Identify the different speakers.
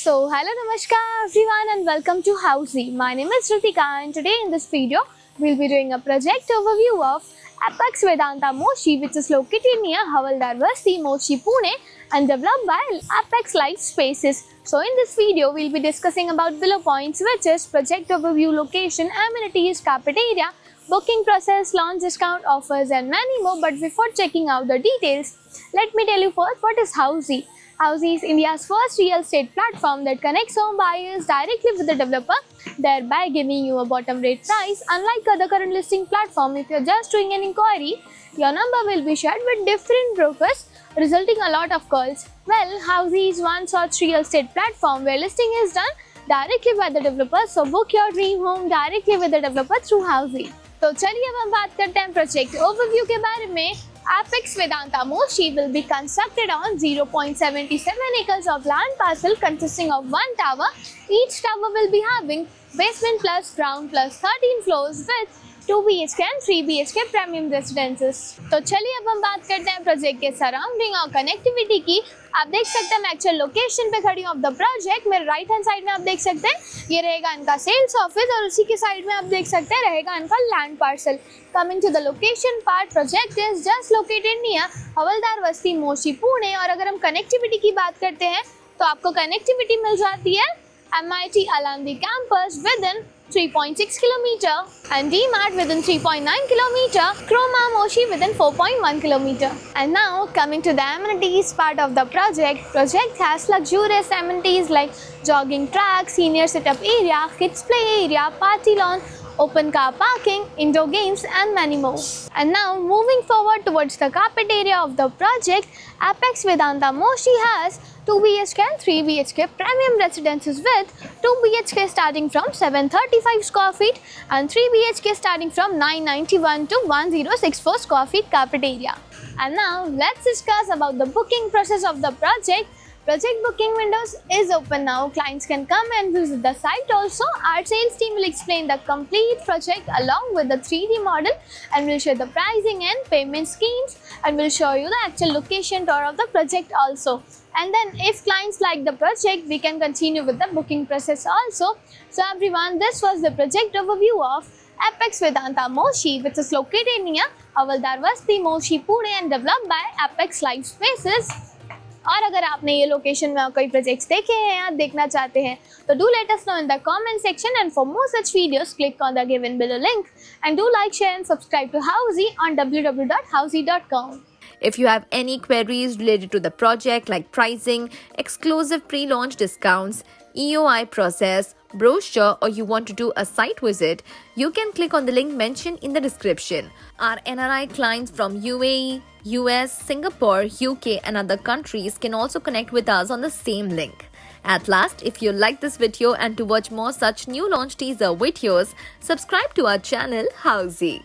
Speaker 1: Hello Namaskar everyone and welcome to Housey. My name is Ritika and today in this video we'll be doing a project overview of Apex Vedanta Moshi, which is located near Havaldar Basti, Moshi, Pune and developed by Apex Life Spaces. So in this video we'll be discussing about below points, which is project overview, location, amenities, carpet area, booking process, launch discount offers and many more. But before checking out the details, let me tell you first what is Housey. Housey is India's first real estate platform that connects home buyers directly with the developer, thereby giving you a bottom rate price. Unlike other current listing platforms, if you're just doing an inquiry, your number will be shared with different brokers, resulting a lot of calls. Well, Housey is one such real estate platform where listing is done directly by the developer. So book your dream home directly with the developer through Housey. तो चलिए अब हम बात करते हैं project overview के बारे में. Apex Vedanta Moshi will be constructed on 0.77 acres of land parcel consisting of one tower. Each tower will be having basement plus ground plus 13 floors with 2 BHK and 3 BHK premium residences. तो चलिए अब हम बात करते हैं project के surrounding और connectivity की. आप देख सकते हैं मैं एक्चुअल लोकेशन पे खड़ी हूँ ऑफ द प्रोजेक्ट. मेरे राइट हैंड साइड में आप देख सकते हैं ये रहेगा इनका सेल्स ऑफिस और उसी के साइड में आप देख सकते हैं रहेगा इनका land parcel. Coming to the location part, project is just located near Havaldar Basti, Moshi, Pune. और अगर हम कनेक्टिविटी की बात करते हैं तो आपको कनेक्टिविटी मिल जाती है MIT Alandi campus within 3.6 km and DMAT within 3.9 km, Croma Moshi within 4.1 km. And now coming to the amenities part of the project. Project has luxurious amenities like jogging track, senior setup area, kids play area, party lawn, open car parking, indoor games and many more. And now moving forward towards the carpet area of the project, Apex Vedanta Moshi has 2 BHK and 3 BHK premium residences with 2 BHK starting from 735 square feet and 3 BHK starting from 991 to 1064 square feet carpet area. And now let's discuss about the booking process of the project. Project booking windows is open now. Clients can come and visit the site also. Our sales team will explain the complete project along with the 3D model and will share the pricing and payment schemes and will show you the actual location tour of the project also. And then if clients like the project, we can continue with the booking process also. So everyone, this was the project overview of Apex Vedanta Moshi, which is located near Havaldar Basti, Moshi, Pune and developed by Apex Life Spaces. और अगर आपने ये location में कोई projects देखे हैं या देखना चाहते हैं तो do let us know in the comment section, and for more such videos click on the given below link and do like, share and subscribe to Housey on www.housey.com.
Speaker 2: If you have any queries related to the project like pricing, exclusive pre-launch discounts, EOI process, brochure, or you want to do a site visit, you can click on the link mentioned in the description. Our NRI clients from UAE, US, Singapore, UK and other countries can also connect with us on the same link. At last, if you like this video and to watch more such new launch teaser videos, subscribe to our channel Housey.